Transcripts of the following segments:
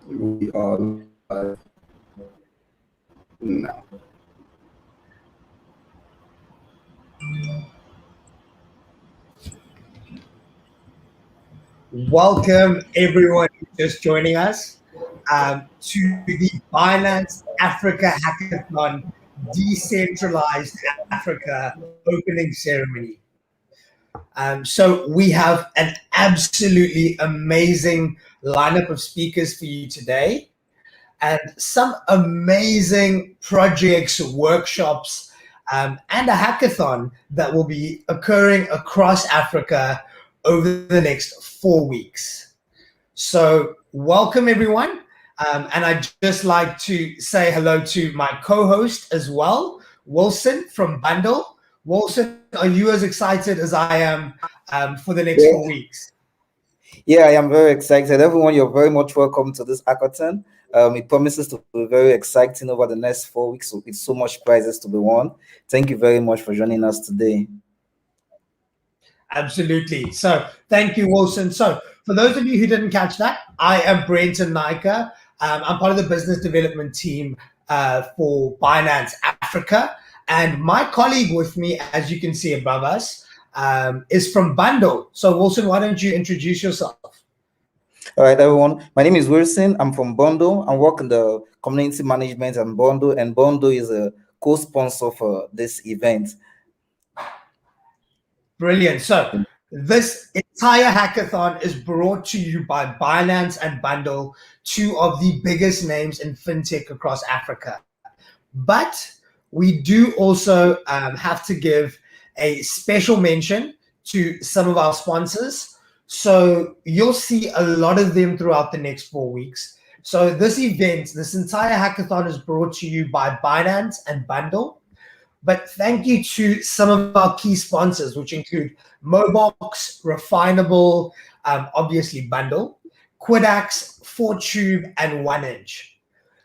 We are live now. Welcome everyone just joining us to the Binance Africa Hackathon Decentralized Africa opening ceremony. So we have an absolutely amazing lineup of speakers for you today, and some amazing projects, workshops, and a hackathon that will be occurring across Africa over the next 4 weeks. So welcome everyone. And I'd just like to say hello to my co-host as well, Wilson from Bundle. Wilson, are you as excited as I am for the next 4 weeks? Yeah, I am very excited. Everyone, you're very much welcome to this hackathon. It promises to be very exciting over the next 4 weeks with so much prizes to be won. Thank you very much for joining us today. Absolutely. So thank you, Wilson. So for those of you who didn't catch that, I am Brenton Nika. I'm part of the business development team for Binance Africa. And my colleague with me, as you can see above us, is from Bundle. So Wilson, why don't you introduce yourself? All right, everyone. My name is Wilson. I'm from Bundle. I work in the community management and Bundle is a co-sponsor for this event. Brilliant. So this entire hackathon is brought to you by Binance and Bundle, two of the biggest names in fintech across Africa. But we do also have to give a special mention to some of our sponsors. So you'll see a lot of them throughout the next 4 weeks. So this event, this entire hackathon is brought to you by Binance and Bundle. But thank you to some of our key sponsors, which include Mobox, Refinable, obviously Bundle, Quidax, 4Tube, and 1inch.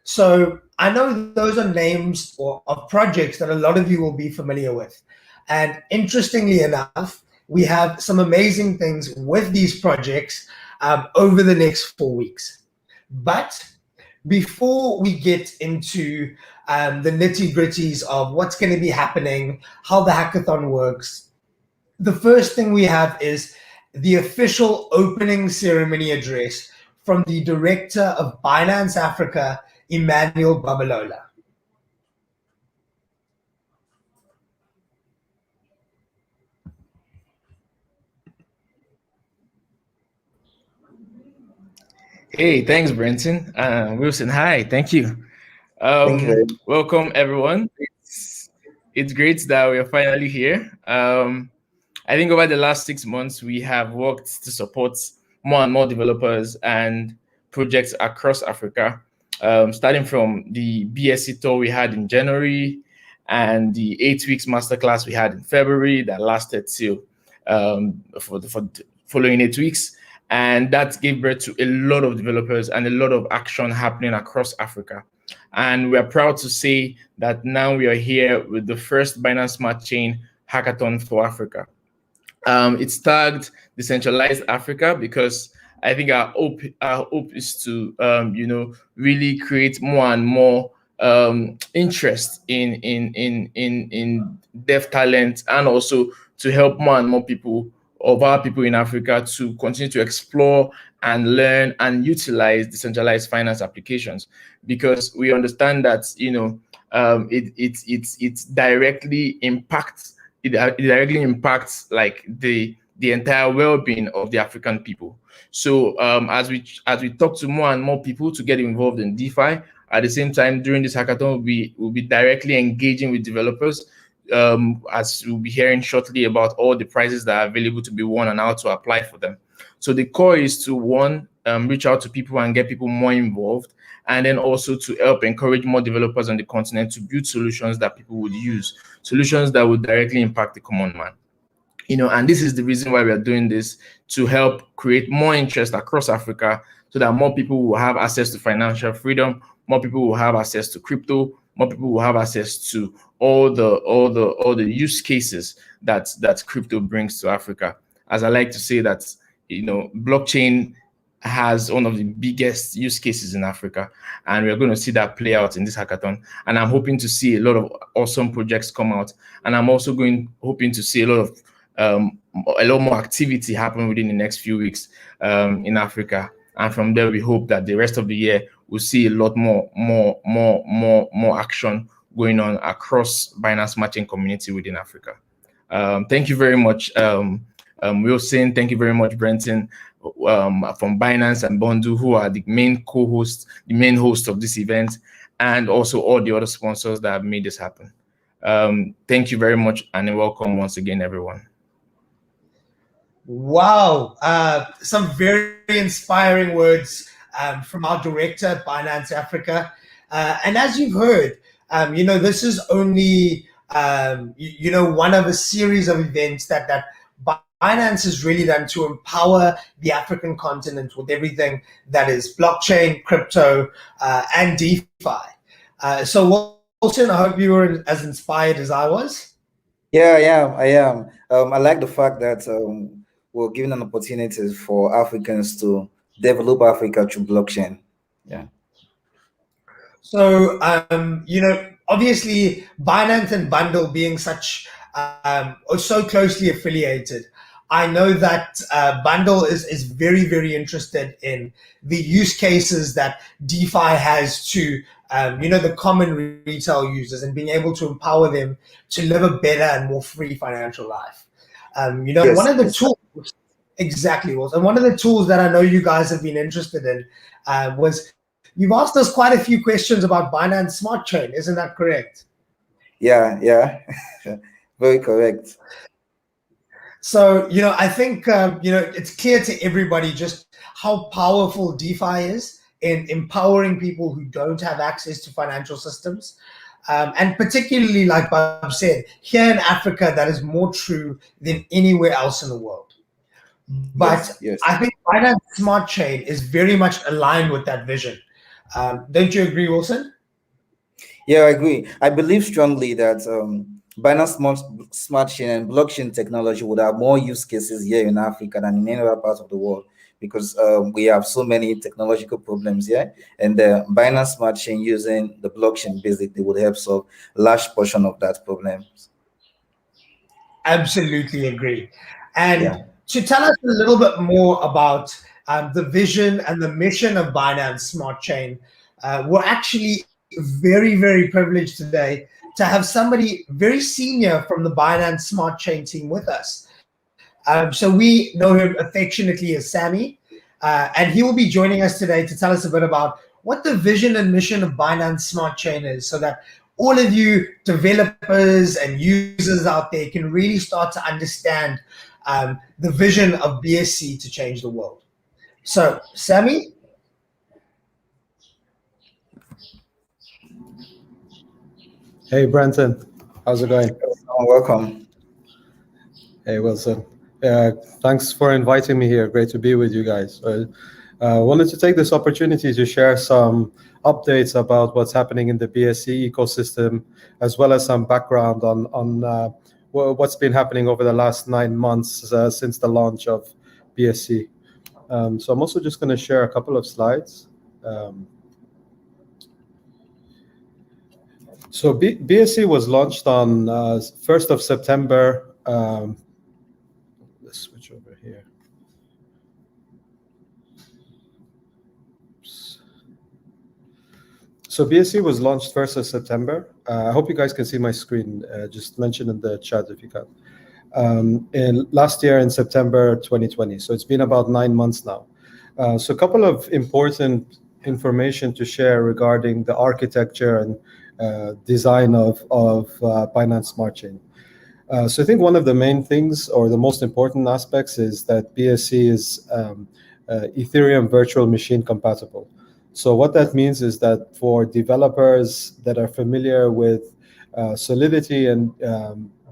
So I know those are names of projects that a lot of you will be familiar with. And interestingly enough, we have some amazing things with these projects over the next 4 weeks. But before we get into the nitty-gritties of what's going to be happening, how the hackathon works, the first thing we have is the official opening ceremony address from the director of Binance Africa, Emmanuel Babalola. Hey, thanks, Brenton. Wilson, hi, thank you. Thank you. Welcome, everyone. It's great that we're finally here. I think over the last 6 months, we have worked to support more and more developers and projects across Africa, starting from the BSC tour we had in January and the 8 weeks masterclass we had in February that lasted till for the following 8 weeks. And that gave birth to a lot of developers and a lot of action happening across Africa. And we're proud to say that now we are here with the first Binance Smart Chain hackathon for Africa. It's tagged Decentralized Africa because I think our hope is to really create more and more interest in dev talent, and also to help more and more people of our people in Africa to continue to explore and learn and utilize decentralized finance applications, because we understand that it directly impacts like the entire well-being of the African people. So as we talk to more and more people to get involved in DeFi, at the same time during this hackathon we'll be directly engaging with developers, as we'll be hearing shortly about all the prizes that are available to be won and how to apply for them. So the core is to reach out to people and get people more involved, and then also to help encourage more developers on the continent to build solutions that people would use, solutions that would directly impact the common man. And this is the reason why we are doing this, to help create more interest across Africa so that more people will have access to financial freedom, more people will have access to crypto, more people will have access to all the use cases that crypto brings to Africa. As I like to say that, blockchain has one of the biggest use cases in Africa, and we're going to see that play out in this hackathon. And I'm hoping to see a lot of awesome projects come out, and I'm also hoping to see a lot more activity happen within the next few weeks in Africa. And from there, we hope that the rest of the year we'll see a lot more action going on across Binance Smart Chain community within Africa. Thank you very much, Wilson. Thank you very much, Brenton, from Binance and Bundle, who are the main co-hosts, the main host of this event, and also all the other sponsors that have made this happen. Thank you very much, and welcome once again, everyone. Wow, some very inspiring words from our director at Binance Africa. And as you've heard, this is only one of a series of events that Binance has really done to empower the African continent with everything that is blockchain, crypto, and DeFi. So Wilson, I hope you were as inspired as I was. Yeah, I am. I like the fact that we're giving an opportunity for Africans to develop Africa through blockchain. Yeah. So, obviously Binance and Bundle being so closely affiliated, I know that Bundle is very, very interested in the use cases that DeFi has to, the common retail users, and being able to empower them to live a better and more free financial life. Yes, one of the tools, exactly, and one of the tools that I know you guys have been interested in was, you've asked us quite a few questions about Binance Smart Chain. Isn't that correct? Yeah. Very correct. So, I think, it's clear to everybody just how powerful DeFi is in empowering people who don't have access to financial systems. And particularly, like Bob said, here in Africa, that is more true than anywhere else in the world. But yes. I think Binance Smart Chain is very much aligned with that vision. Don't you agree, Wilson? Yeah, I agree. I believe strongly that Binance Smart Chain and blockchain technology would have more use cases here in Africa than in any other part of the world, because we have so many technological problems here, and the Binance Smart Chain using the blockchain basically would help solve a large portion of that problem. Absolutely agree. And to tell us a little bit more about the vision and the mission of Binance Smart Chain, we're actually very, very privileged today to have somebody very senior from the Binance Smart Chain team with us. So we know him affectionately as Sammy, and he will be joining us today to tell us a bit about what the vision and mission of Binance Smart Chain is, so that all of you developers and users out there can really start to understand the vision of BSC to change the world. So, Sammy? Hey, Brenton. How's it going? Welcome. Hey, Wilson. Thanks for inviting me here. Great to be with you guys. I wanted to take this opportunity to share some updates about what's happening in the BSC ecosystem, as well as some background on what's been happening over the last 9 months since the launch of BSC. So I'm also just going to share a couple of slides. So BSC was launched on 1st of September. Let's switch over here. Oops. So BSC was launched 1st of September. I hope you guys can see my screen. Just mention in the chat if you can. In last year in September 2020. So it's been about 9 months now. So a couple of important information to share regarding the architecture and design of Binance Smart Chain. So I think one of the main things, or the most important aspects, is that BSC is Ethereum virtual machine compatible. So what that means is that for developers that are familiar with Solidity and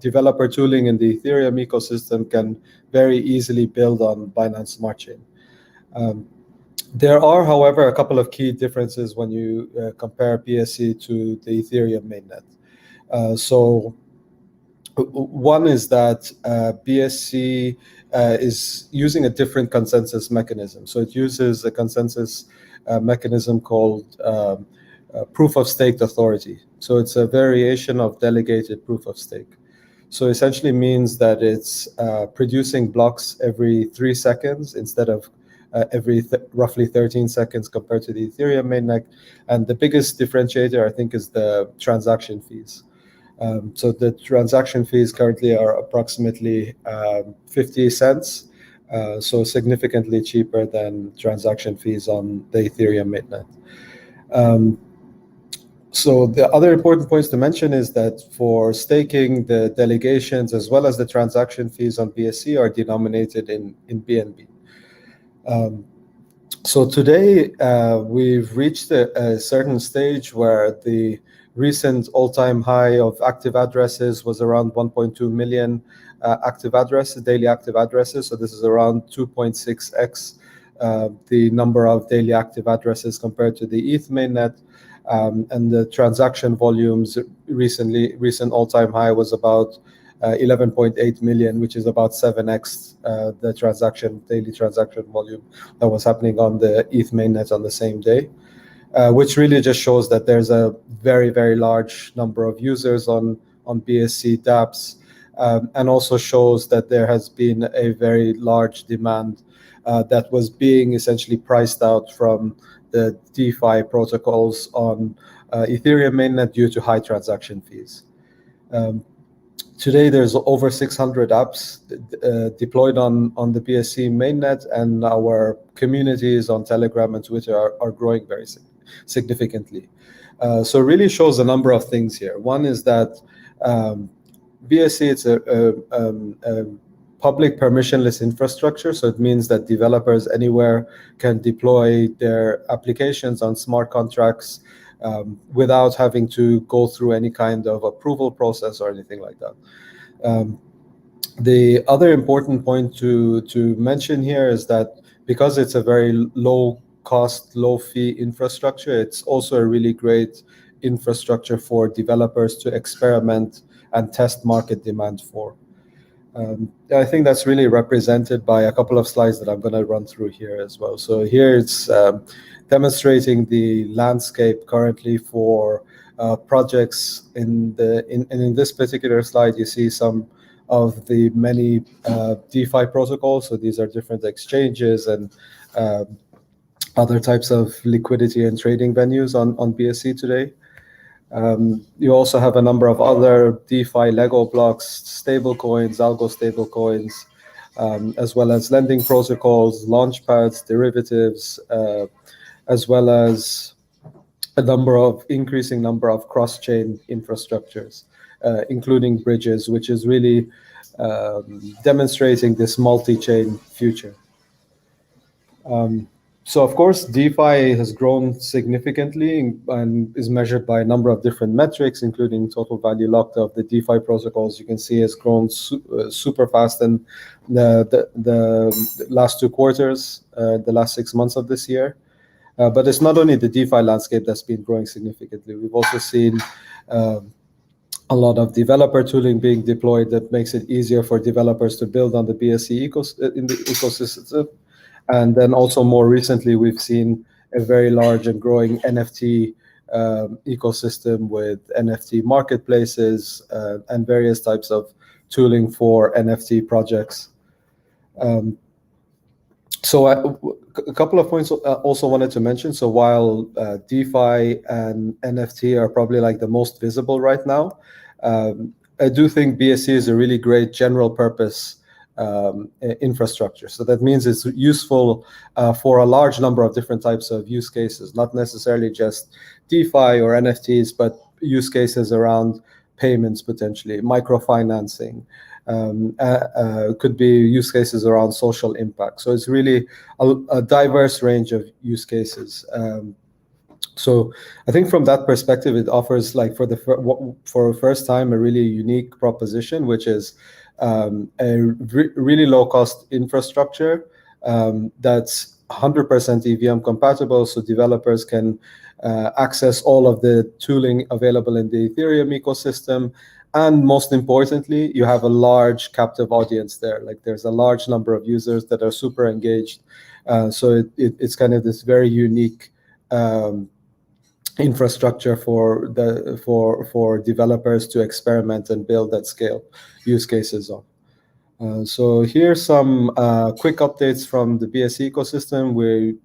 developer tooling in the Ethereum ecosystem can very easily build on Binance Smart Chain. There are, however, a couple of key differences when you compare BSC to the Ethereum mainnet. So one is that BSC is using a different consensus mechanism. So it uses a consensus mechanism called proof of stake authority. So it's a variation of delegated proof of stake. So essentially means that it's producing blocks every 3 seconds instead of every roughly 13 seconds compared to the Ethereum mainnet. And the biggest differentiator, I think, is the transaction fees. So the transaction fees currently are approximately 50 cents, so significantly cheaper than transaction fees on the Ethereum mainnet. So the other important points to mention is that for staking, the delegations as well as the transaction fees on BSC are denominated in BNB. So today we've reached a certain stage where the recent all-time high of active addresses was around 1.2 million active addresses, daily active addresses. So this is around 2.6x the number of daily active addresses compared to the ETH mainnet. And the transaction volumes recent all-time high was about 11.8 million, which is about 7x the daily transaction volume that was happening on the ETH mainnet on the same day, which really just shows that there's a very, very large number of users on BSC dApps, and also shows that there has been a very large demand that was being essentially priced out from the DeFi protocols on Ethereum mainnet due to high transaction fees. Today, there's over 600 apps deployed on the BSC mainnet, and our communities on Telegram and Twitter are growing very significantly. So it really shows a number of things here. One is that BSC, it's a public permissionless infrastructure, so it means that developers anywhere can deploy their applications on smart contracts without having to go through any kind of approval process or anything like that. The other important point to mention here is that because it's a very low cost, low fee infrastructure, it's also a really great infrastructure for developers to experiment and test market demand for. I think that's really represented by a couple of slides that I'm going to run through here as well. So here it's demonstrating the landscape currently for projects in this particular slide. You see some of the many DeFi protocols. So these are different exchanges and other types of liquidity and trading venues on BSC today. You also have a number of other DeFi Lego blocks, stablecoins, algo stablecoins, as well as lending protocols, launchpads, derivatives, as well as increasing number of cross-chain infrastructures, including bridges, which is really demonstrating this multi-chain future. So of course, DeFi has grown significantly and is measured by a number of different metrics, including total value locked of the DeFi protocols. You can see has grown super fast in the last 2 quarters, the last 6 months of this year. But it's not only the DeFi landscape that's been growing significantly. We've also seen a lot of developer tooling being deployed that makes it easier for developers to build on the BSC ecosystem. And then also more recently, we've seen a very large and growing NFT ecosystem with NFT marketplaces and various types of tooling for NFT projects. So a couple of points I also wanted to mention. So while DeFi and NFT are probably like the most visible right now, I do think BSC is a really great general purpose infrastructure. So that means it's useful for a large number of different types of use cases, not necessarily just DeFi or NFTs, but use cases around payments, potentially microfinancing, could be use cases around social impact. So it's really a diverse range of use cases. So I think from that perspective, it offers, like, for the first time, a really unique proposition, which is a really low cost infrastructure that's 100% EVM compatible, so developers can access all of the tooling available in the Ethereum ecosystem, And most importantly, you have a large captive audience there. Like there's a large number of users that are super engaged. So it's kind of this very unique infrastructure for developers to experiment and build at scale use cases on. So here's some quick updates from the BSC ecosystem. We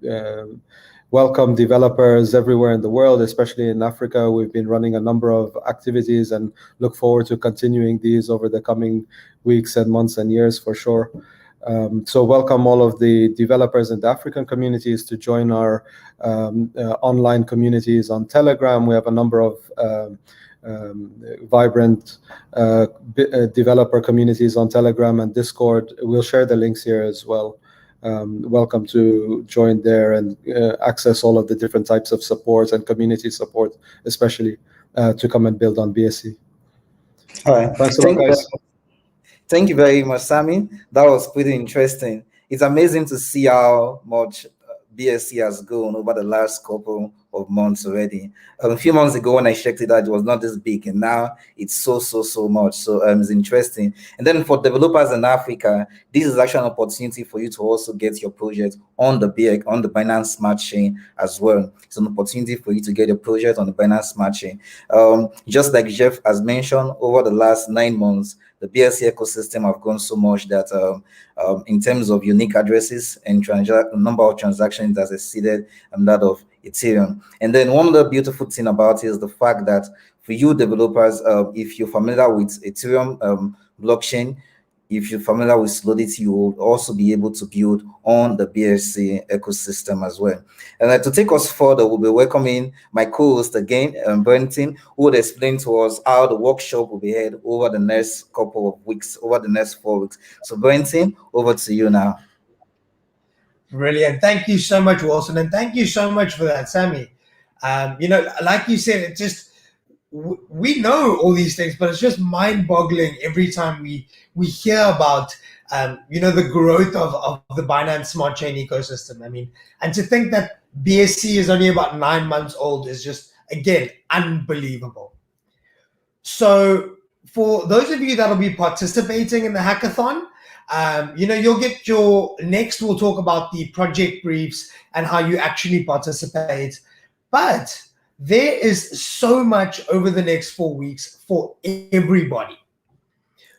welcome developers everywhere in the world, especially in Africa. We've been running a number of activities and look forward to continuing these over the coming weeks and months and years for sure. So welcome all of the developers in the African communities to join our online communities on Telegram. We have a number of vibrant developer communities on Telegram and Discord. We'll share the links here as well. Welcome to join there and access all of the different types of support and community support, especially to come and build on BSC. All right. Thanks a lot, guys. Thank you very much, Sami. That was pretty interesting. It's amazing to see how much BSC has grown over the last couple of months already. A few months ago when I checked it out, it was not this big, and now it's so much. So it's interesting. And then for developers in Africa, this is actually an opportunity for you to also get your project on the Binance Smart Chain as well. It's an opportunity for you to get your project on the Binance Smart Chain. Just like Jeff has mentioned, over the last 9 months, the BSC ecosystem have grown so much that in terms of unique addresses and number of transactions has exceeded that of Ethereum. And then one of the beautiful thing about it is the fact that for you developers, if you're familiar with Ethereum blockchain, if you're familiar with Solidity, you will also be able to build on the BSC ecosystem as well. And to take us further, we'll be welcoming my co-host again, Brenton, who will explain to us how the workshop will be held over the next couple of weeks, over the next 4 weeks. So Brenton, over to you now. Brilliant. Thank you so much, Wilson. And thank you so much for that, Sami. Like you said, it just, we know all these things, but it's just mind-boggling every time we hear about the growth of the Binance Smart Chain ecosystem. I mean, and to think that BSC is only about 9 months old is just, again, unbelievable. So for those of you that will be participating in the hackathon, you'll get your next. We'll talk about the project briefs and how you actually participate, but there is so much over the next 4 weeks for everybody.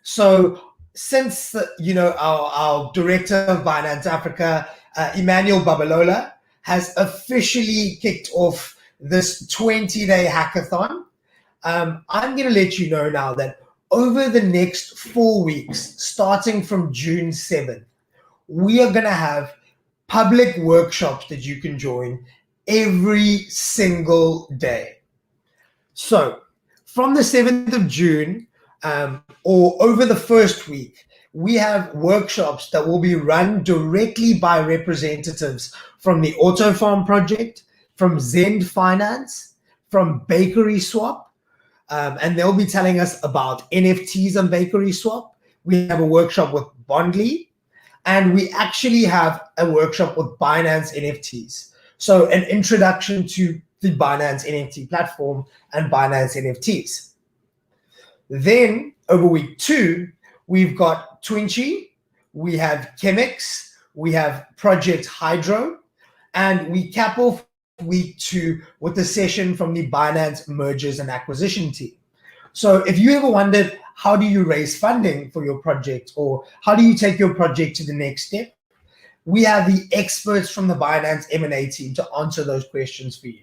So since, our director of Binance Africa, Emmanuel Babalola, has officially kicked off this 20-day hackathon, I'm going to let you know now that over the next 4 weeks, starting from June 7th, we are going to have public workshops that you can join every single day. So from the 7th of June or over the first week, we have workshops that will be run directly by representatives from the Auto Farm project, from Zend Finance, from Bakery Swap, and they'll be telling us about NFTs on Bakery Swap. We have a workshop with Bondly, and we actually have a workshop with Binance NFTs. So an introduction to the Binance NFT platform and Binance NFTs. Then over week 2, we've got Twinchi, we have Chemix, we have Project Hydro, and we cap off week 2 with a session from the Binance Mergers and Acquisition team. So if you ever wondered, how do you raise funding for your project, or how do you take your project to the next step? We have the experts from the Binance M&A team to answer those questions for you.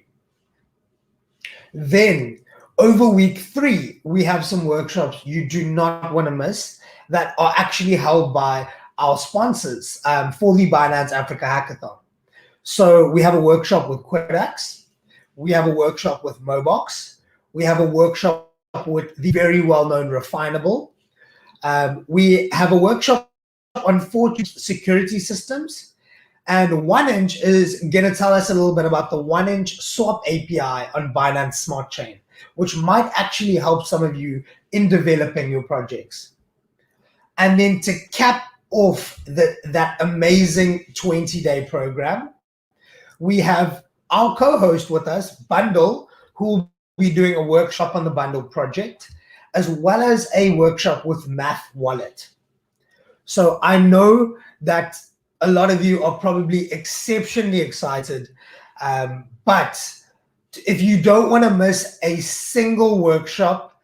Then over week 3, we have some workshops you do not want to miss that are actually held by our sponsors for the Binance Africa Hackathon. So we have a workshop with Quedax, we have a workshop with Mobox, we have a workshop with the very well-known Refinable, we have a workshop on Fortune security systems, and 1inch is going to tell us a little bit about the 1inch swap API on Binance Smart Chain, which might actually help some of you in developing your projects. And then to cap off that amazing 20-day program, we have our co-host with us, Bundle, who will be doing a workshop on the Bundle project. as well as a workshop with Math Wallet. So I know that a lot of you are probably exceptionally excited, but if you don't want to miss a single workshop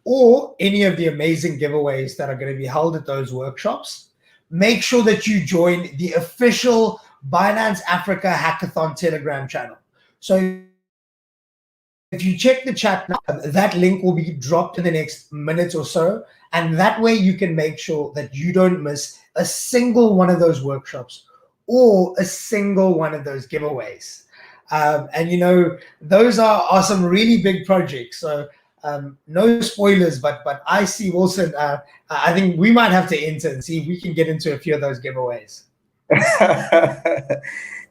or any of the amazing giveaways that are going to be held at those workshops, make sure that you join the official Binance Africa Hackathon Telegram channel. So if you check the chat now, that link will be dropped in the next minute or so. And that way you can make sure that you don't miss a single one of those workshops or a single one of those giveaways. And, you know, those are some really big projects. So no spoilers, but I see Wilson, I think we might have to enter and see if we can get into a few of those giveaways.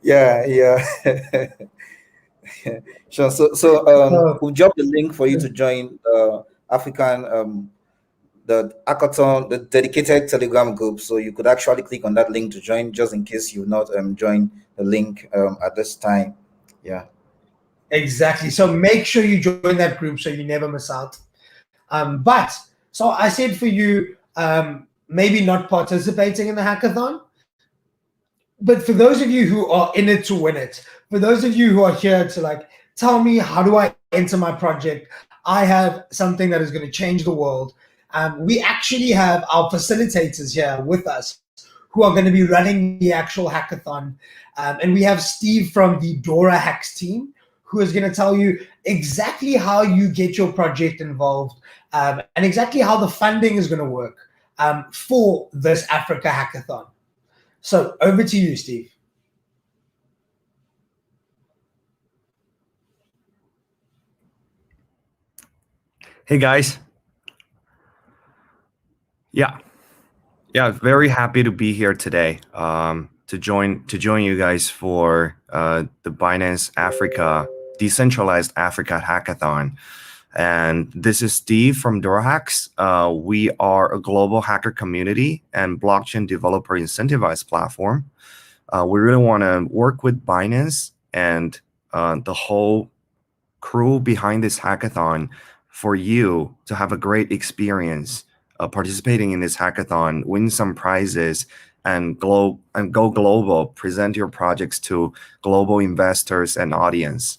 Yeah. Sure. So we'll drop the link for you to join African the hackathon, the dedicated Telegram group. So you could actually click on that link to join, just in case you've not joined the link at this time. Yeah. Exactly. So make sure you join that group so you never miss out. But so I said for you, maybe not participating in the hackathon, but for those of you who are in it to win it, for those of you who are here to like, tell me, how do I enter my project? I have something that is going to change the world. We actually have our facilitators here with us who are going to be running the actual hackathon. And we have Steve from the Dora Hacks team, who is going to tell you exactly how you get your project involved and exactly how the funding is going to work for this Africa Hackathon. So over to you, Steve. Hey guys. Yeah, very happy to be here today. To join you guys for the Binance Africa Decentralized Africa Hackathon. And this is Steve from DoraHacks. We are a global hacker community and blockchain developer incentivized platform. We really want to work with Binance and the whole crew behind this hackathon for you to have a great experience participating in this hackathon, win some prizes, and go global, present your projects to global investors and audience.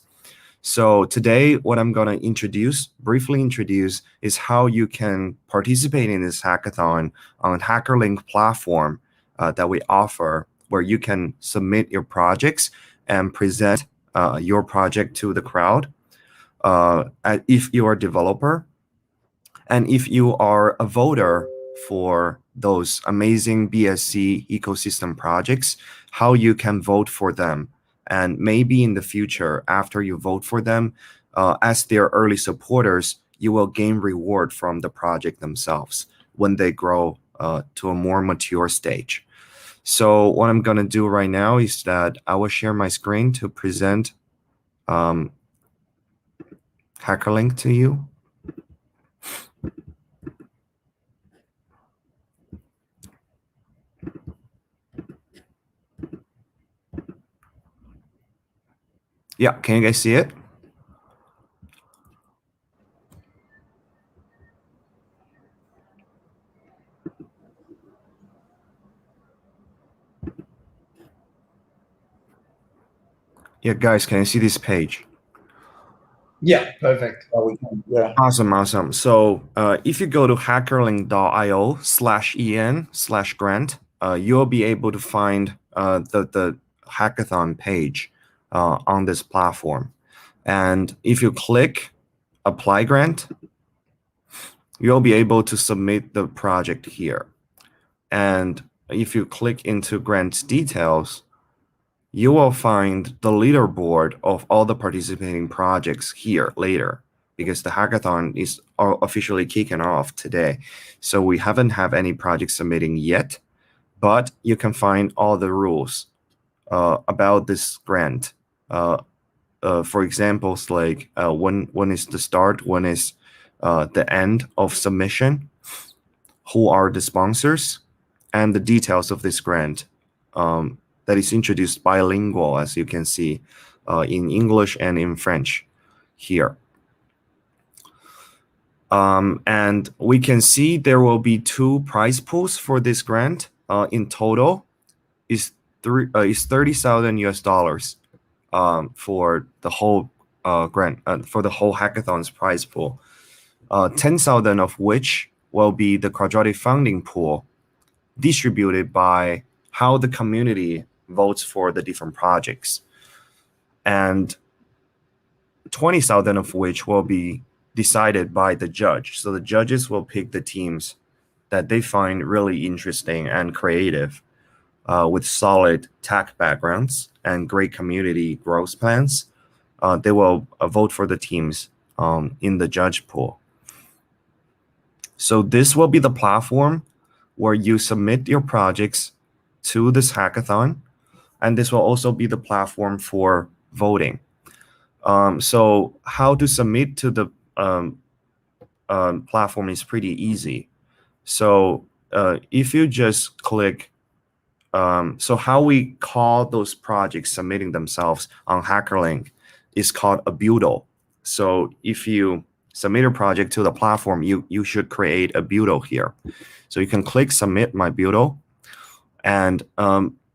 So today, what I'm going to briefly introduce, is how you can participate in this hackathon on HackerLink platform that we offer, where you can submit your projects and present your project to the crowd. If you are a developer, and if you are a voter for those amazing BSC ecosystem projects, how you can vote for them. And maybe in the future, after you vote for them, as their early supporters, you will gain reward from the project themselves when they grow to a more mature stage. So what I'm going to do right now is that I will share my screen to present HackerLink to you. Yeah, can you guys see it? Yeah, guys, can you see this page? Yeah, perfect. Yeah. Awesome. So if you go to hackerlink.io/en/grant, you'll be able to find the hackathon page on this platform. And if you click apply grant, you'll be able to submit the project here. And if you click into grant details, you will find the leaderboard of all the participating projects here later, because the hackathon is officially kicking off today. So we haven't have any projects submitting yet, but you can find all the rules about this grant. For example, like when is the start, when is the end of submission, who are the sponsors, and the details of this grant. That is introduced bilingual, as you can see, in English and in French here. And we can see there will be 2 prize pools for this grant. In total, is $30,000 US for the whole grant for the whole hackathon's prize pool. 10,000 of which will be the quadratic funding pool, distributed by how the community votes for the different projects, and 20,000 of which will be decided by the judge. So the judges will pick the teams that they find really interesting and creative, with solid tech backgrounds and great community growth plans. They will vote for the teams in the judge pool. So this will be the platform where you submit your projects to this hackathon, and this will also be the platform for voting. So how to submit to the platform is pretty easy. So if you just click, so how we call those projects submitting themselves on HackerLink is called a build. So if you submit a project to the platform, you should create a build here. So you can click submit my build and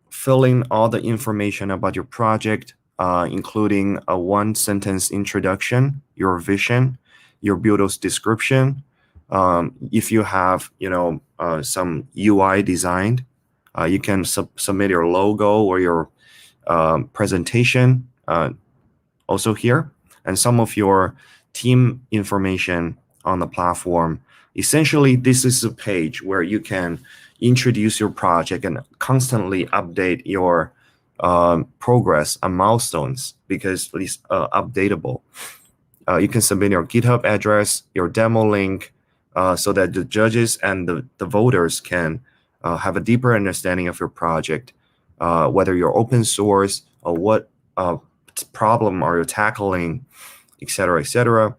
fill in all the information about your project, including a 1-sentence introduction, your vision, your build's description. If you have, some UI designed, you can submit your logo or your presentation also here, and some of your team information on the platform. Essentially, this is a page where you can introduce your project and constantly update your progress and milestones, because it's updatable. You can submit your GitHub address, your demo link, so that the judges and the voters can have a deeper understanding of your project, whether you're open source or what problem are you tackling, etc., etc.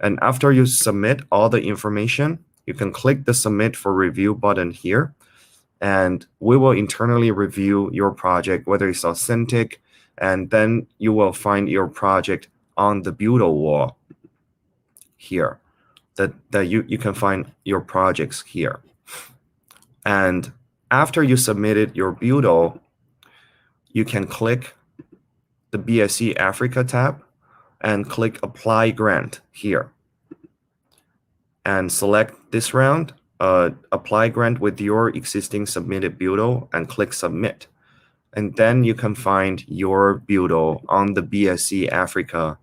And after you submit all the information, you can click the submit for review button here, and we will internally review your project, whether it's authentic, and then you will find your project on the build wall here, that you can find your projects here. And after you submitted your build, you can click the BSC Africa tab and click apply grant here, and select this round, apply grant with your existing submitted build, and click submit. And then you can find your build on the BSC Africa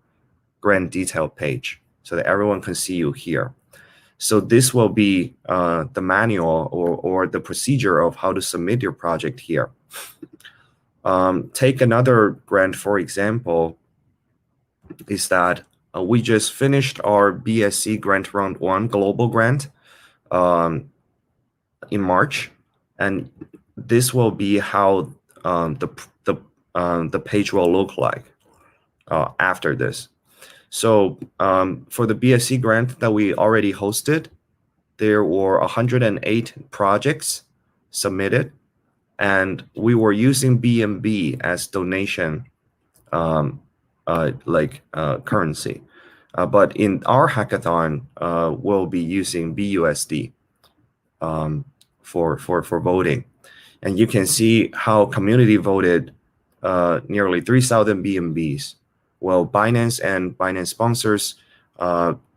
grant detail page, so that everyone can see you here. So this will be the manual or the procedure of how to submit your project here. Take another grant, for example, is that we just finished our BSC grant round 1 global grant in March, and this will be how the page will look like after this. So for the BSC grant that we already hosted, there were 108 projects submitted, and we were using BNB as donation currency. But in our hackathon, we'll be using BUSD for voting. And you can see how community voted nearly 3,000 BNBs. Well, Binance and Binance sponsors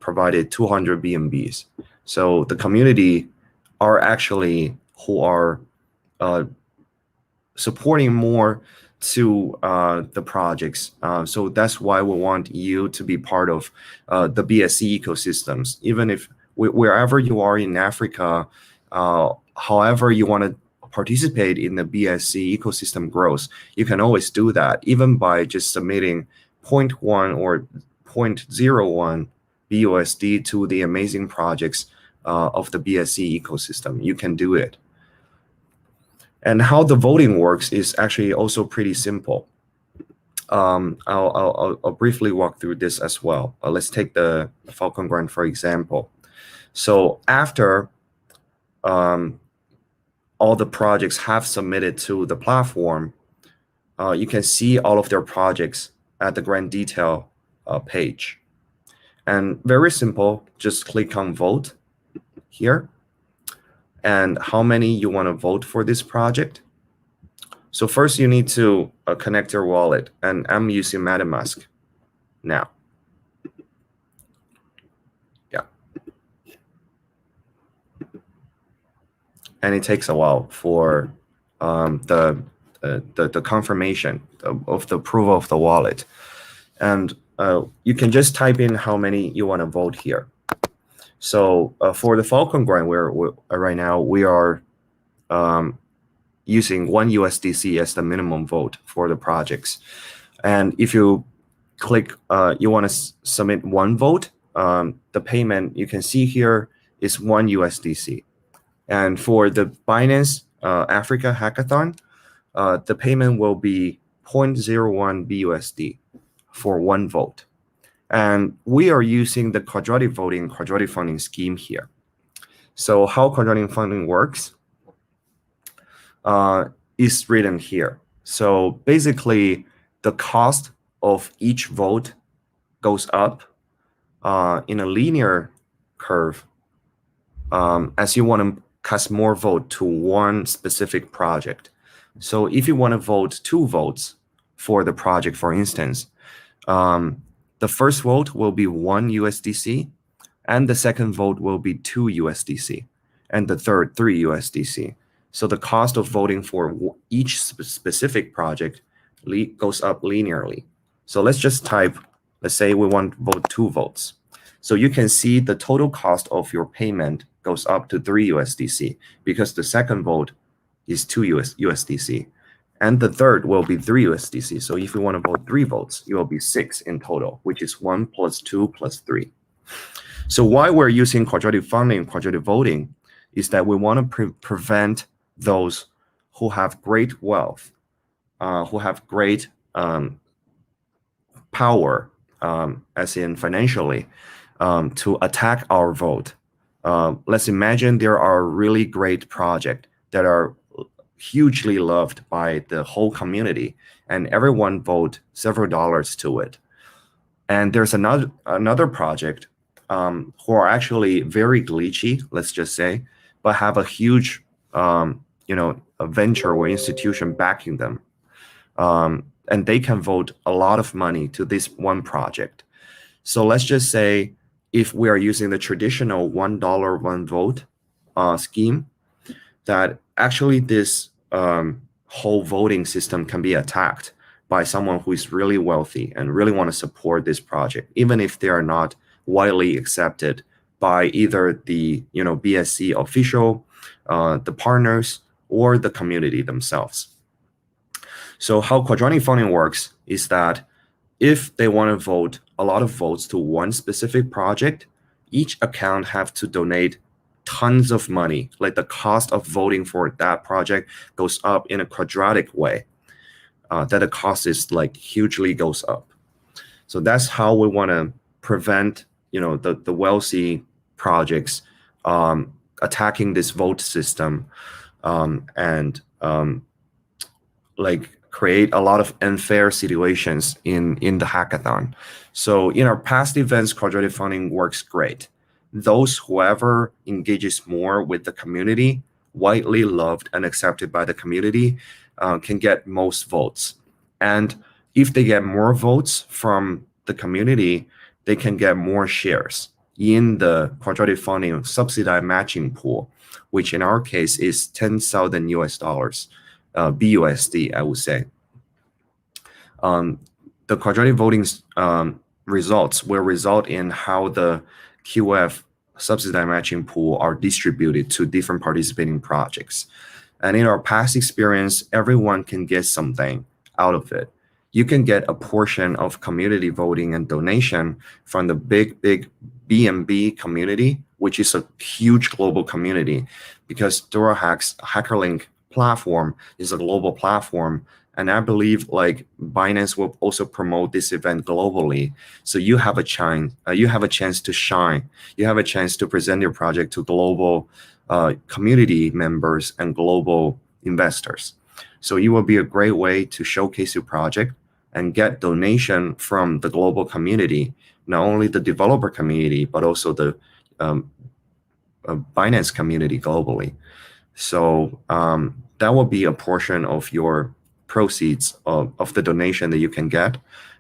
provided 200 BNBs. So the community are actually who are supporting more to the projects. So that's why we want you to be part of the BSC ecosystems. Even if wherever you are in Africa, however you want to participate in the BSC ecosystem growth, you can always do that, even by just submitting 0.1 or 0.01 BUSD to the amazing projects of the BSC ecosystem. You can do it. And how the voting works is actually also pretty simple. I'll briefly walk through this as well. Let's take the Falcon grant, for example. So after all the projects have submitted to the platform, you can see all of their projects at the grant detail page. And very simple, just click on vote here. And how many you want to vote for this project. So first you need to connect your wallet, and I'm using MetaMask now. Yeah. And it takes a while for the confirmation of the approval of the wallet. And you can just type in how many you want to vote here. So for the Falcon grant, right now we are using 1 USDC as the minimum vote for the projects. And if you click, you want to submit 1 vote, the payment you can see here is 1 USDC. And for the Binance Africa Hackathon, the payment will be 0.01 BUSD for 1 vote. And we are using the quadratic voting, quadratic funding scheme here. So how quadratic funding works is written here. So basically, the cost of each vote goes up in a linear curve as you want to cast more vote to one specific project. So if you want to vote 2 votes for the project, for instance, the first vote will be 1 USDC, and the second vote will be 2 USDC, and the third 3 USDC. So the cost of voting for each specific project goes up linearly. So let's just type, let's say we want to vote 2 votes. So you can see the total cost of your payment goes up to 3 USDC because the second vote is 2 USDC. And the third will be 3 USDC. So if you want to vote 3 votes, it will be 6 in total, which is 1 + 2 + 3. So why we're using quadratic funding, quadratic voting, is that we want to prevent those who have great wealth, who have great power, as in financially, to attack our vote. Let's imagine there are really great projects that are hugely loved by the whole community, and everyone vote several dollars to it. And there's another project who are actually very glitchy, let's just say, but have a huge a venture or institution backing them, and they can vote a lot of money to this one project. So let's just say if we are using the traditional $1 1 vote scheme, that actually this whole voting system can be attacked by someone who is really wealthy and really want to support this project, even if they are not widely accepted by either the BSC official, the partners, or the community themselves. So how quadratic funding works is that if they want to vote a lot of votes to one specific project, each account have to donate tons of money. Like the cost of voting for that project goes up in a quadratic way, that the cost is like hugely goes up. So that's how we want to prevent the wealthy projects attacking this vote system, and like create a lot of unfair situations in the hackathon. So in our past events, quadratic funding works great. Whoever engages more with the community, widely loved and accepted by the community, can get most votes. And if they get more votes from the community, they can get more shares in the quadratic funding subsidized matching pool, which in our case is 10,000 US dollars, BUSD, I would say. The quadratic voting results will result in how the QF subsidized matching pool are distributed to different participating projects. And in our past experience, everyone can get something out of it. You can get a portion of community voting and donation from the big BNB community, which is a huge global community, because DuraHack's HackerLink platform is a global platform. And I believe like Binance will also promote this event globally. So you have a chance to shine. You have a chance to present your project to global community members and global investors. So it will be a great way to showcase your project and get donation from the global community, not only the developer community, but also the Binance community globally. So that will be a portion of your proceeds of the donation that you can get.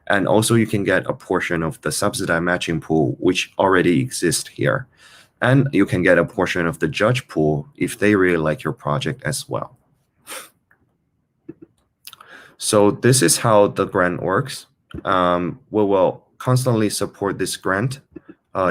And also you can get a portion of the subsidized matching pool, which already exists here. And you can get a portion of the judge pool if they really like your project as well. So this is how the grant works. We will constantly support this grant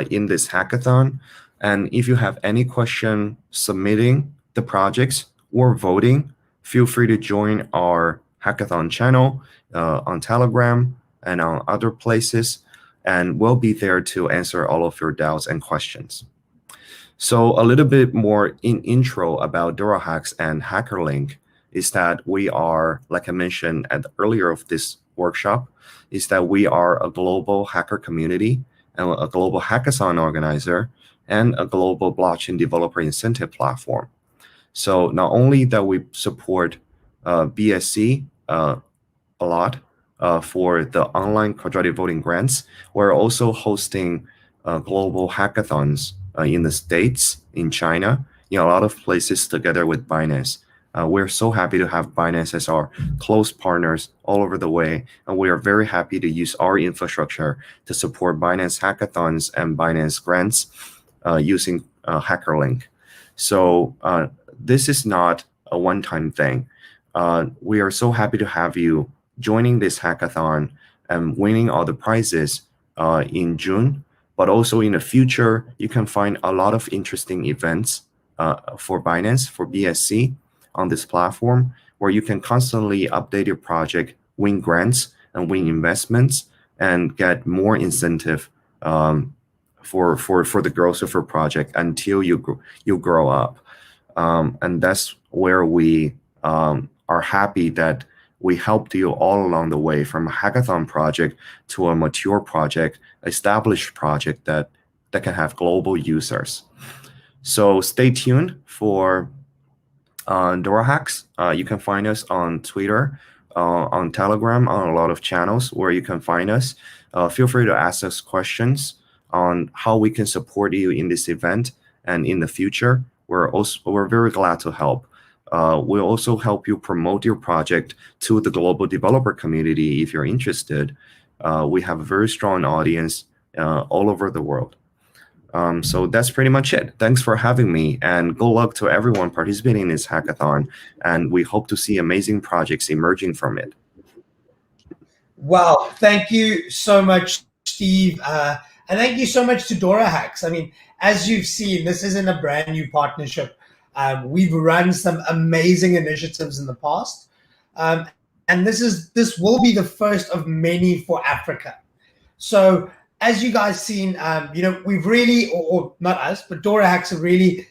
in this hackathon. And if you have any question submitting the projects or voting, feel free to join our hackathon channel on Telegram and on other places, and we'll be there to answer all of your doubts and questions. So a little bit more in intro about DuraHacks and HackerLink is that we are, like I mentioned at the earlier of this workshop, is that we are a global hacker community and a global hackathon organizer and a global blockchain developer incentive platform. So not only that we support BSC a lot for the online quadratic voting grants, we're also hosting global hackathons in the States, in China, in a lot of places together with Binance. We're so happy to have Binance as our close partners all over the way, and we are very happy to use our infrastructure to support Binance hackathons and Binance grants using HackerLink. So this is not a one-time thing. We are so happy to have you joining this hackathon and winning all the prizes in June. But also in the future, you can find a lot of interesting events for Binance, for BSC on this platform, where you can constantly update your project, win grants, and win investments, and get more incentive for the growth of your project until you grow up. And that's where we are happy that we helped you all along the way, from a hackathon project to a mature project, established project that can have global users. So stay tuned for DuraHacks. You can find us on Twitter, on Telegram, on a lot of channels where you can find us. Feel free to ask us questions on how we can support you in this event and in the future. We're very glad to help. We'll also help you promote your project to the global developer community if you're interested. We have a very strong audience all over the world. So that's pretty much it. Thanks for having me, and good luck to everyone participating in this hackathon. And we hope to see amazing projects emerging from it. Wow, thank you so much, Steve. And thank you so much to DuraHacks. I mean, as you've seen, this isn't a brand new partnership. We've run some amazing initiatives in the past. And this will be the first of many for Africa. So as you guys seen, we've really, or not us, but DuraHacks have really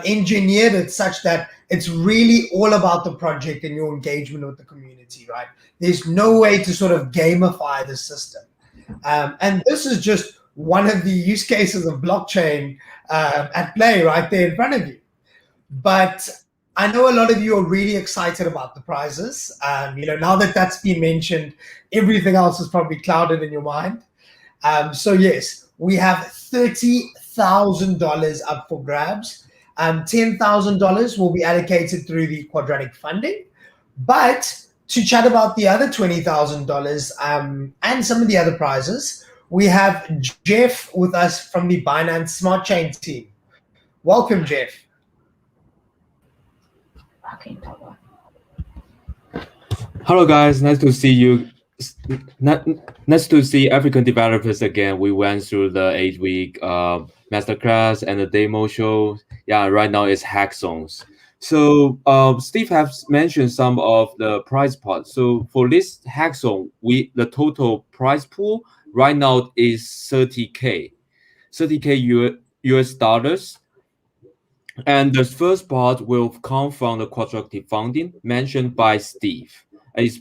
engineered it such that it's really all about the project and your engagement with the community, right? There's no way to sort of gamify the system. And this is just one of the use cases of blockchain at play right there in front of you. But I know a lot of you are really excited about the prizes. Now that that's been mentioned, everything else is probably clouded in your mind. So yes, we have $30,000 up for grabs. $10,000 will be allocated through the quadratic funding. But to chat about the other $20,000 and some of the other prizes, we have Jeff with us from the Binance Smart Chain team. Welcome, Jeff. Hello, guys. Nice to see you. Nice to see African developers again. We went through the 8-week masterclass and the demo show. Yeah, right now it's hack zones. So Steve has mentioned some of the prize pots. So for this hack zone, the total prize pool right now is 30K US dollars. And the first part will come from the Constructive Funding mentioned by Steve. It's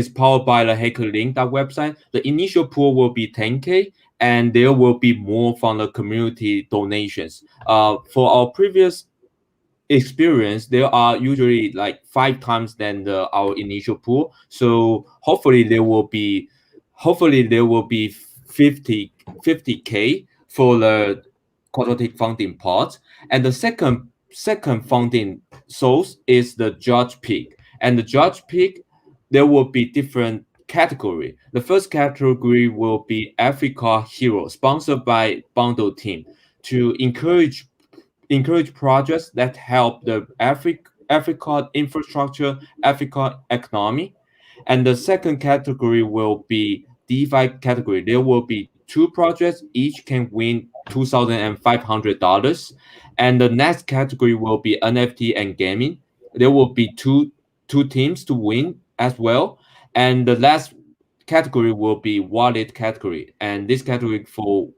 powered by the HackerLink website. The initial pool will be 10K, and there will be more from the community donations. For our previous experience, they are usually like 5 times than our initial pool. So hopefully there will be 50K for the quantitative funding part. And the second funding source is the judge pick. And the judge pick, there will be different category. The first category will be Africa Hero, sponsored by Bundle Team, to encourage projects that help the Africa infrastructure, Africa economy. And the second category will be DeFi category. There will be 2 projects, each can win $2,500. And the next category will be NFT and gaming. There will be two teams to win as well. And the last category will be wallet category. And this category for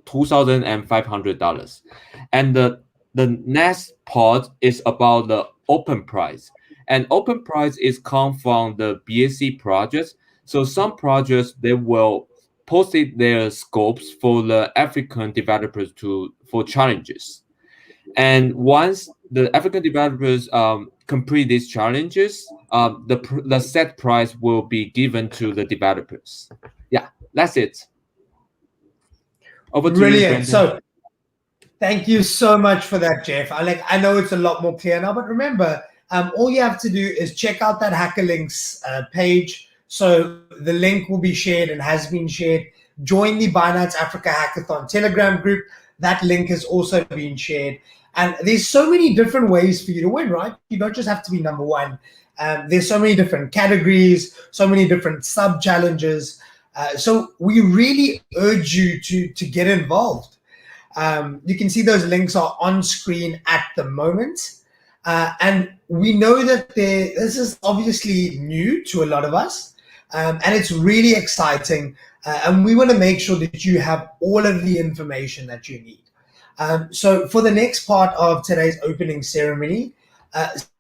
$2,500. And the next part is about the open price. And open price is come from the BSC projects. So some projects, they will post their scopes for the African developers for challenges. And once the African developers complete these challenges, the set price will be given to the developers. Yeah, that's it. Over to you, Brandon. So thank you so much for that, Jeff. I know it's a lot more clear now, but remember, all you have to do is check out that Hacker Links page. So the link will be shared and has been shared. Join the Binance Africa Hackathon Telegram group. That link has also been shared. And there's so many different ways for you to win, right? You don't just have to be number one. There's so many different categories, so many different sub-challenges. So we really urge you to get involved. You can see those links are on screen at the moment. And we know that this is obviously new to a lot of us, and it's really exciting. And we want to make sure that you have all of the information that you need. So for the next part of today's opening ceremony,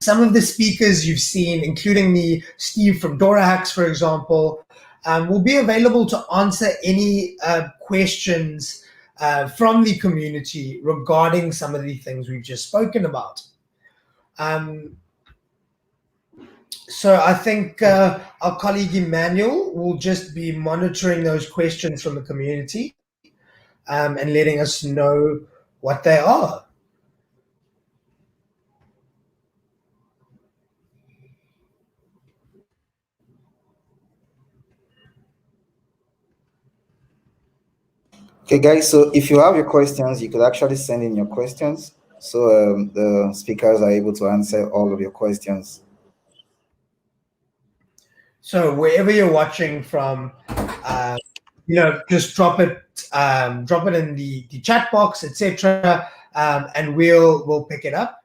some of the speakers you've seen, including Steve from Dora Hacks, for example, will be available to answer any questions from the community regarding some of the things we've just spoken about. So I think our colleague Emmanuel will just be monitoring those questions from the community and letting us know what they are. Okay, guys, so if you have your questions, you could actually send in your questions. So the speakers are able to answer all of your questions. So wherever you're watching from, just drop it in the chat box, etc., and we'll pick it up.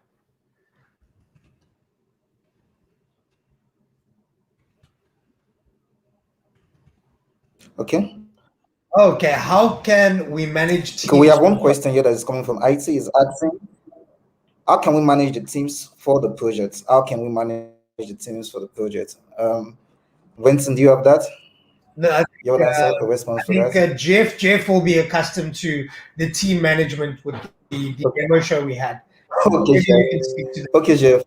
Okay. Okay, how can we manage teams? Okay, we have one question here that is coming from IT. Is asking, how can we manage the teams for the project? How can we manage the teams for the project? Vincent, do you have that? No, you would answer the response for that? Jeff will be accustomed to the team management with the demo show we had. Okay, Jeff. Okay, Jeff.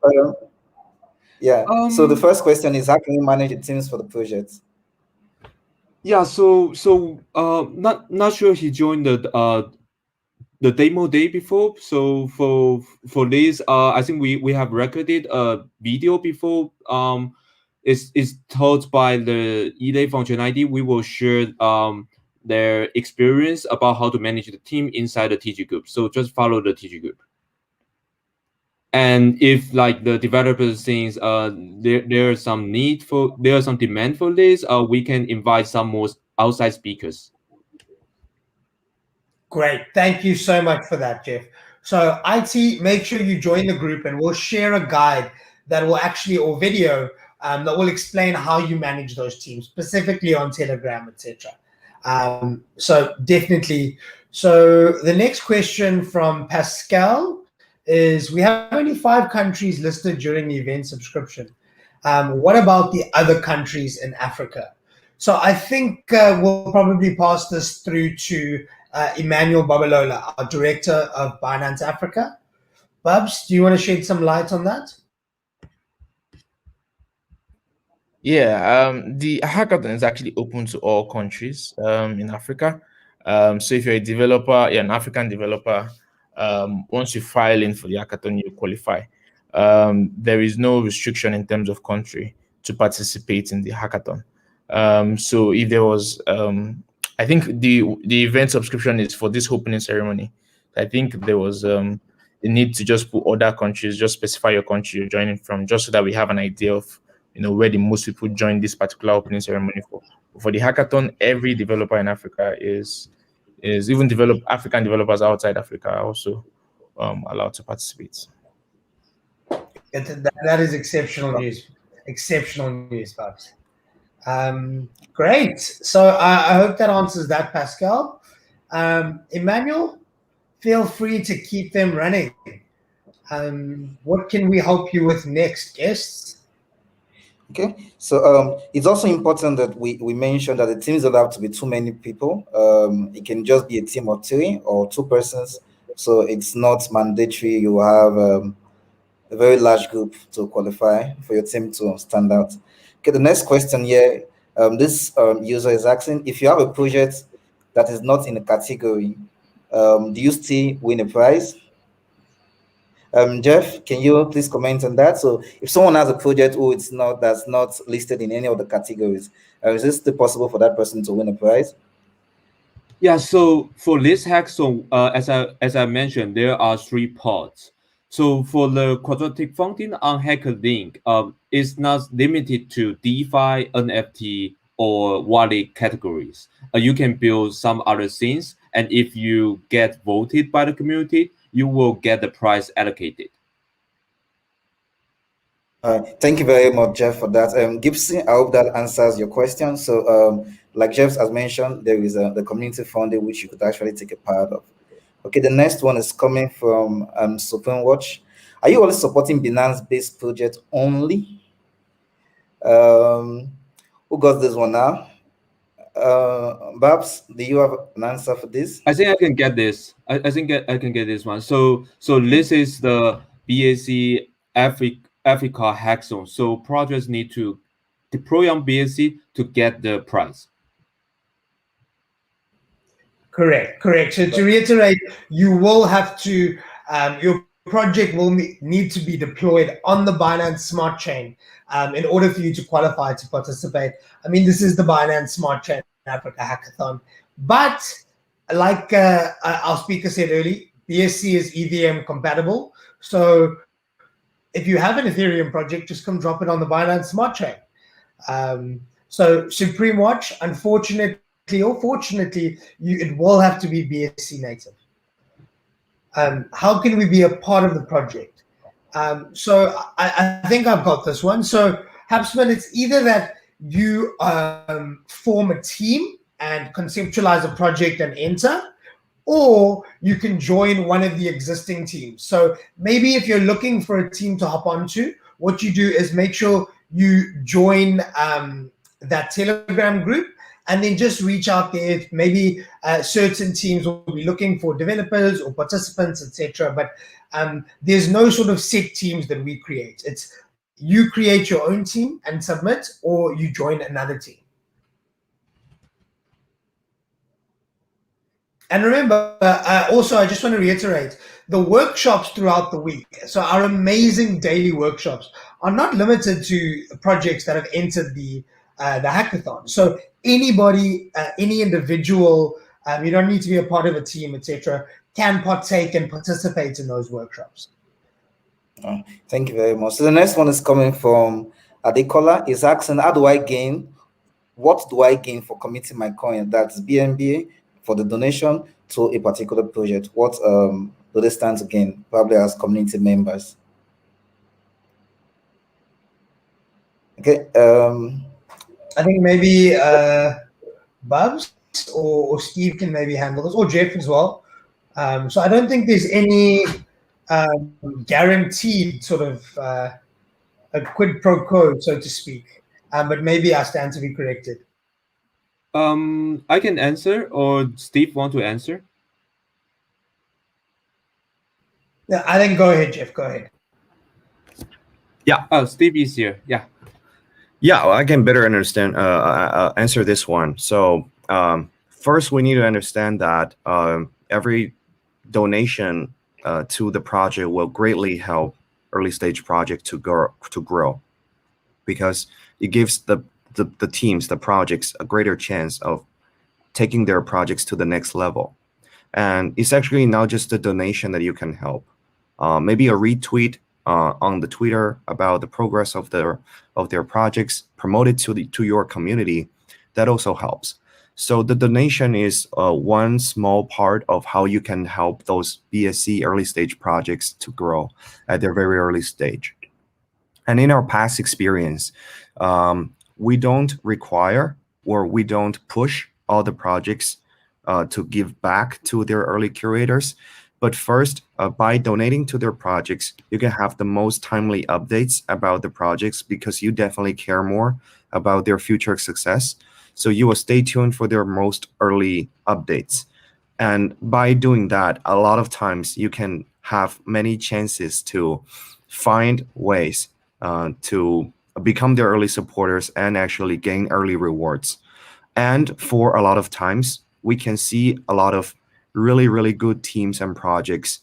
Yeah. So the first question is, how can we manage the teams for the project? Yeah. So not sure he joined the demo day before. So for this, I think we have recorded a video before. Is taught by the ELA functionality. We will share their experience about how to manage the team inside the TG group. So just follow the TG group. And if like the developers thinks there is some demand for this, we can invite some more outside speakers. Great, thank you so much for that, Jeff. So IT, make sure you join the group, and we'll share a guide that will or video that will explain how you manage those teams, specifically on Telegram, etc. So definitely. So the next question from Pascal is, we have only 5 countries listed during the event subscription. What about the other countries in Africa? So I think we'll probably pass this through to Emmanuel Babalola, our director of Binance Africa. Babs, do you want to shed some light on that? Yeah, the hackathon is actually open to all countries in Africa. So if you're a developer, you're an African developer, once you file in for the hackathon, you qualify. There is no restriction in terms of country to participate in the hackathon. So if there was, I think the event subscription is for this opening ceremony. I think there was the need to just put other countries, just specify your country you're joining from, just so that we have an idea of where the most people join this particular opening ceremony for. For the hackathon, every developer in Africa is even African developers outside Africa are also allowed to participate. That is exceptional news. Exceptional news, Babs. Great. So I hope that answers that, Pascal. Emmanuel, feel free to keep them running. What can we help you with next, guests? Okay, so it's also important that we mention that the teams don't have to be too many people. It can just be a team of 3 or 2 persons. So it's not mandatory you have a very large group to qualify for your team to stand out. Okay, the next question here, this user is asking, if you have a project that is not in a category, do you still win a prize? Jeff, can you please comment on that? So if someone has a project that's not listed in any of the categories, is it still possible for that person to win a prize? Yeah, so for this hackathon, as I mentioned, there are 3 parts. So for the Constructive Funding on HackerLink, it's not limited to DeFi, NFT, or wallet categories. You can build some other things, and if you get voted by the community, you will get the prize allocated. Thank you very much, Jeff, for that. Gibson, I hope that answers your question. So like Jeff has mentioned, there is the community funding which you could actually take a part of. Okay, the next one is coming from Supreme Watch. Are you always supporting Binance-based project only? Who got this one now? Babs, do you have an answer for this? I think I can get this. I think I can get this one. So this is the BAC Africa Hackathon. So projects need to deploy on BAC to get the prize. Correct. So to reiterate, you will have to, your project will need to be deployed on the Binance Smart Chain in order for you to qualify to participate. I mean, this is the Binance Smart Chain Africa Hackathon. But like our speaker said earlier, BSC is EVM compatible. So if you have an Ethereum project, just come drop it on the Binance Smart Chain. So Supreme Watch, unfortunately or fortunately, it will have to be BSC native. How can we be a part of the project? So I think I've got this one. So Hapsman, it's either that you form a team and conceptualize a project and enter, or you can join one of the existing teams. So maybe if you're looking for a team to hop onto, what you do is make sure you join that Telegram group, and then just reach out there. Maybe certain teams will be looking for developers or participants, etc. But there's no sort of set teams that we create. It's you create your own team and submit, or you join another team. And remember, also, I just want to reiterate, the workshops throughout the week, so our amazing daily workshops, are not limited to projects that have entered the hackathon. So anybody, any individual, you don't need to be a part of a team, etc., can partake and participate in those workshops. Thank you very much. So the next one is coming from Adekola. Is asking, what do I gain for committing my coin? That's BNB for the donation to a particular project. What do they stand to gain? Probably as community members. Okay. I think maybe Babs or Steve can maybe handle this, or Jeff as well. So I don't think there's any guaranteed sort of a quid pro quo, so to speak. But maybe I stand to be corrected. I can answer, or Steve want to answer? Yeah, I think go ahead, Jeff. Go ahead. Oh, Steve is here. Yeah. Yeah, well, I can better understand answer this one. So first, we need to understand that every donation to the project will greatly help early stage project to grow, because it gives the teams, the projects, a greater chance of taking their projects to the next level. And it's actually not just a donation that you can help. Maybe a retweet on the Twitter about the progress of their projects, promoted to your community, that also helps. So the donation is one small part of how you can help those BSC early stage projects to grow at their very early stage. And in our past experience, we don't require or we don't push all the projects to give back to their early curators. But first, by donating to their projects, you can have the most timely updates about the projects, because you definitely care more about their future success. So you will stay tuned for their most early updates. And by doing that, a lot of times you can have many chances to find ways to become their early supporters and actually gain early rewards. And for a lot of times, we can see a lot of really, really good teams and projects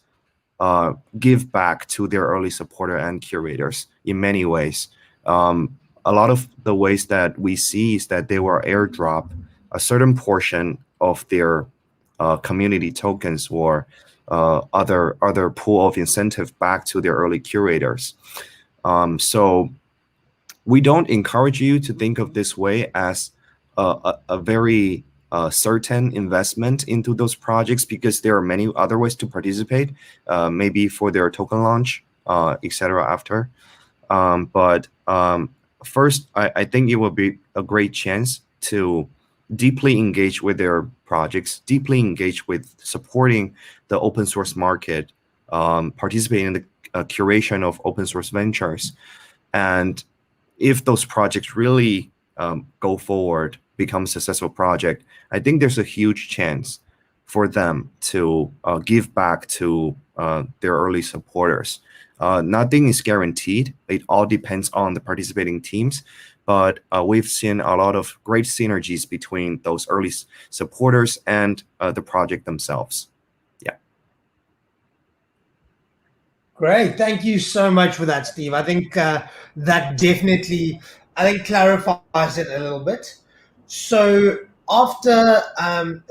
give back to their early supporter and curators in many ways. A lot of the ways that we see is that they will airdrop a certain portion of their community tokens or other pool of incentive back to their early curators. So we don't encourage you to think of this way as a very certain investment into those projects, because there are many other ways to participate, maybe for their token launch, etc. after. But first, I think it will be a great chance to deeply engage with their projects, deeply engage with supporting the open source market, participating in the curation of open source ventures. And if those projects really go forward, become a successful project, I think there's a huge chance for them to give back to their early supporters. Nothing is guaranteed. It all depends on the participating teams. But we've seen a lot of great synergies between those early supporters and the project themselves. Yeah. Great. Thank you so much for that, Steve. I think that definitely, clarifies it a little bit. So after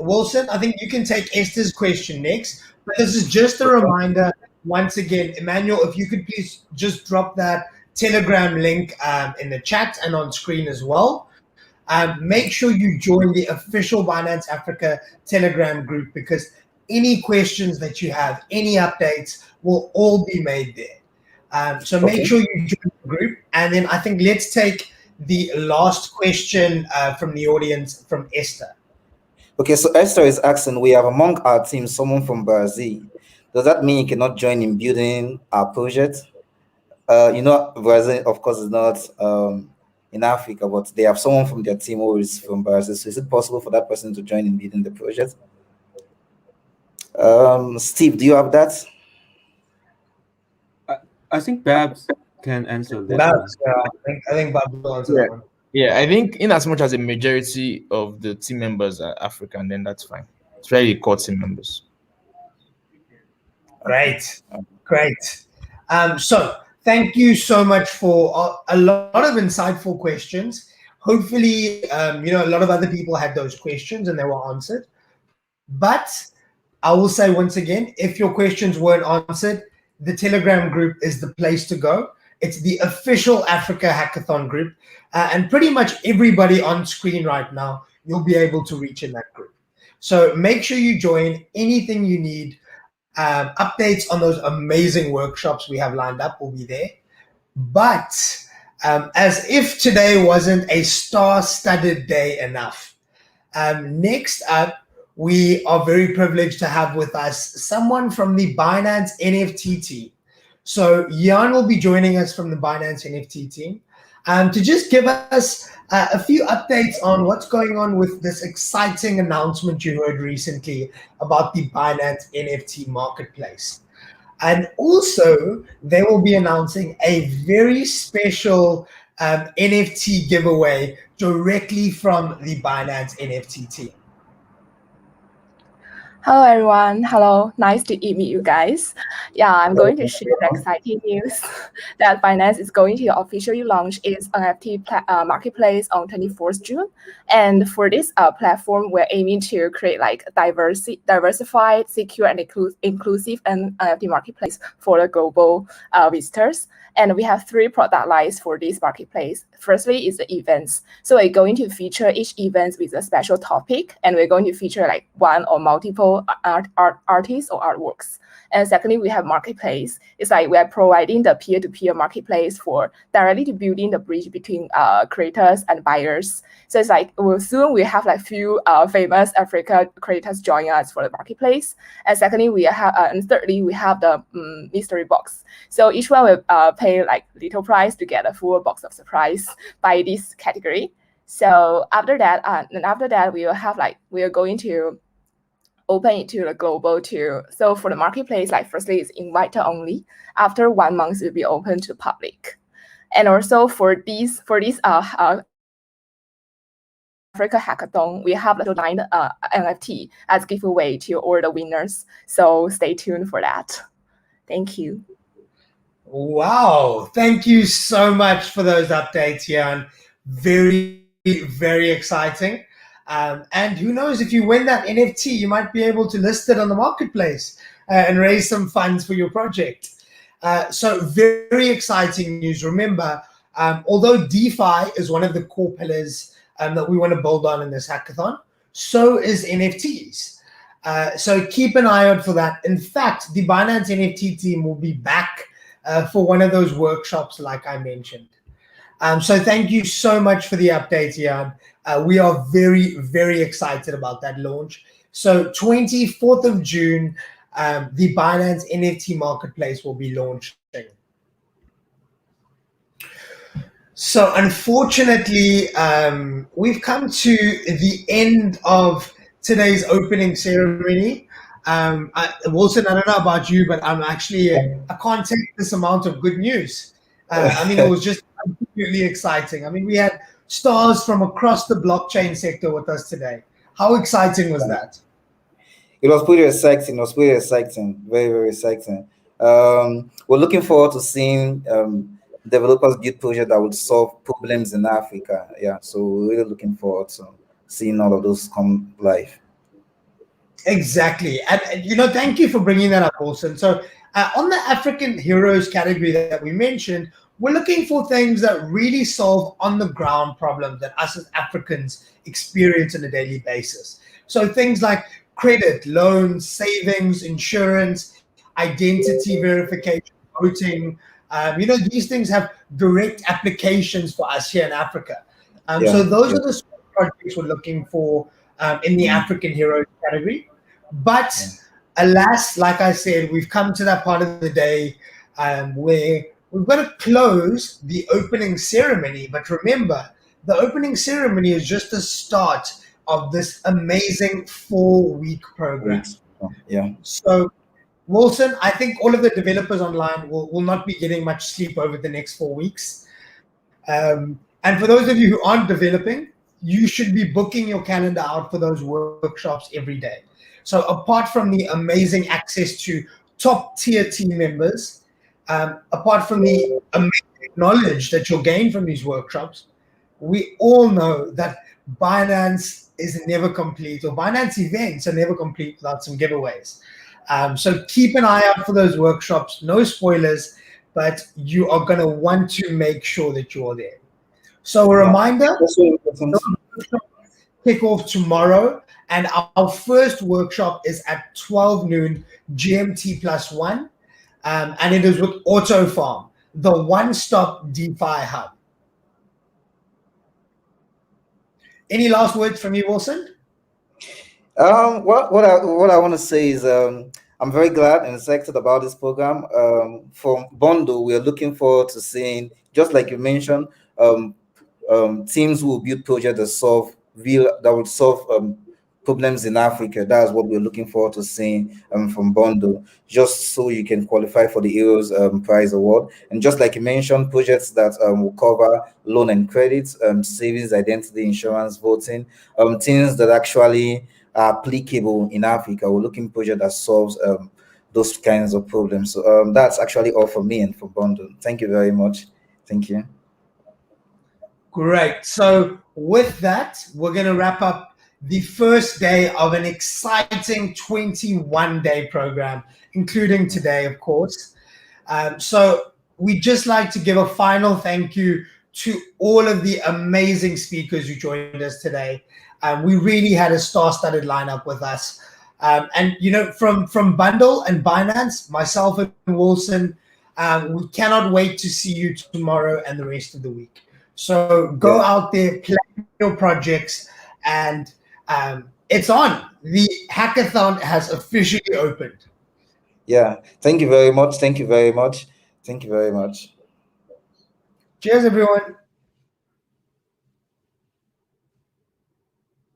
Wilson, I think you can take Esther's question next. But this is just a reminder, once again, Emmanuel, if you could please just drop that Telegram link in the chat and on screen as well. Make sure you join the official Binance Africa Telegram group, because any questions that you have, any updates will all be made there. So make sure you join the group. And then I think let's take the last question from the audience, from Esther. Okay, so Esther is asking, we have among our team someone from Brazil. Does that mean you cannot join in building our project? Brazil, of course, is not in Africa, but they have someone from their team who is from Brazil. So is it possible for that person to join in building the project? Steve, do you have that? I think Babs can answer that. Babs, I think Babs will answer that one. Yeah, I think in as much as a majority of the team members are African, then that's fine. It's really core team members. Great. So thank you so much for a lot of insightful questions. Hopefully, a lot of other people had those questions and they were answered. But I will say once again, if your questions weren't answered, the Telegram group is the place to go. It's the official Africa Hackathon group. And pretty much everybody on screen right now, you'll be able to reach in that group. So make sure you join. Anything you need, updates on those amazing workshops we have lined up will be there. But as if today wasn't a star-studded day enough, next up, we are very privileged to have with us someone from the Binance NFT team. So Jan will be joining us from the Binance NFT team to just give us a few updates on what's going on with this exciting announcement you heard recently about the Binance NFT marketplace. And also, they will be announcing a very special NFT giveaway directly from the Binance NFT team. Hello everyone. Hello, nice to meet you guys. Yeah, I'm going to share the exciting news that Binance is going to officially launch its NFT marketplace on 24th June. And for this platform, we're aiming to create like diversified, secure, and inclusive NFT marketplace for the global visitors. And we have 3 product lines for this marketplace. Firstly is the events. So we're going to feature each event with a special topic, and we're going to feature like one or multiple artists or artworks. And secondly, we have marketplace. It's like we are providing the peer-to-peer marketplace for directly to building the bridge between creators and buyers. So it's like soon we have like few famous Africa creators join us for the marketplace. And secondly, we have and thirdly we have the mystery box. So each one will pay like little price to get a full box of surprise by this category. So after that, we will have like we are going to open it to the global too. So for the marketplace, like firstly it's invite only. After 1 month, it will be open to public. And also for this Africa Hackathon, we have the 9 NFT as giveaway to all the winners. So stay tuned for that. Thank you. Wow, thank you so much for those updates, Jan. Very, very exciting. And who knows, if you win that NFT, you might be able to list it on the marketplace and raise some funds for your project. So very exciting news. Remember, although DeFi is one of the core pillars that we want to build on in this hackathon, so is NFTs. So keep an eye out for that. In fact, the Binance NFT team will be back for one of those workshops like I mentioned. So thank you so much for the update, Jan. We are very, very excited about that launch. So 24th of June, the Binance NFT marketplace will be launching. So unfortunately, we've come to the end of today's opening ceremony. Wilson, I don't know about you, but I can't take this amount of good news. I mean, it was just absolutely exciting. I mean, we had stars from across the blockchain sector with us today. How exciting was that? It was pretty exciting. It was pretty exciting. Very, very exciting. We're looking forward to seeing developers build projects that would solve problems in Africa. Yeah, so we're really looking forward to seeing all of those come live. Exactly. And thank you for bringing that up, Wilson. So on the African heroes category that we mentioned, we're looking for things that really solve on-the-ground problems that us as Africans experience on a daily basis. So things like credit, loans, savings, insurance, identity verification, voting. These things have direct applications for us here in Africa. So those are the sort of projects we're looking for in the African heroes category. But alas, like I said, we've come to that part of the day where we've got to close the opening ceremony. But remember, the opening ceremony is just the start of this amazing 4-week program. Yeah. So, Wilson, I think all of the developers online will not be getting much sleep over the next 4 weeks. And for those of you who aren't developing, you should be booking your calendar out for those workshops every day. So apart from the amazing access to top tier team members, apart from the amazing knowledge that you'll gain from these workshops, we all know that Binance is never complete, or Binance events are never complete without some giveaways. So keep an eye out for those workshops. No spoilers, but you are going to want to make sure that you're there. So a reminder, kick off tomorrow, and our first workshop is at 12 noon GMT +1, and it is with Auto Farm, the one-stop DeFi hub. Any last words from you, Wilson? What I want to say is I'm very glad and excited about this program. From Bundle, we are looking forward to seeing, just like you mentioned, teams will build projects that will solve problems in Africa. That's what we're looking forward to seeing from Bundle, just so you can qualify for the Heroes Prize Award. And just like you mentioned, projects that will cover loan and credit, savings, identity, insurance, voting, things that actually are applicable in Africa. We're looking project that solves those kinds of problems. So that's actually all for me and for Bundle. Thank you very much. Thank you. Great. So with that, we're going to wrap up the first day of an exciting 21-day program, including today, of course. So we'd just like to give a final thank you to all of the amazing speakers who joined us today. We really had a star-studded lineup with us. And, you know, from Bundle and Binance, myself and Wilson, we cannot wait to see you tomorrow and the rest of the week. So go out there, plan your projects, and it's on. The hackathon has officially opened. Yeah. Thank you very much. Thank you very much. Thank you very much. Cheers, everyone.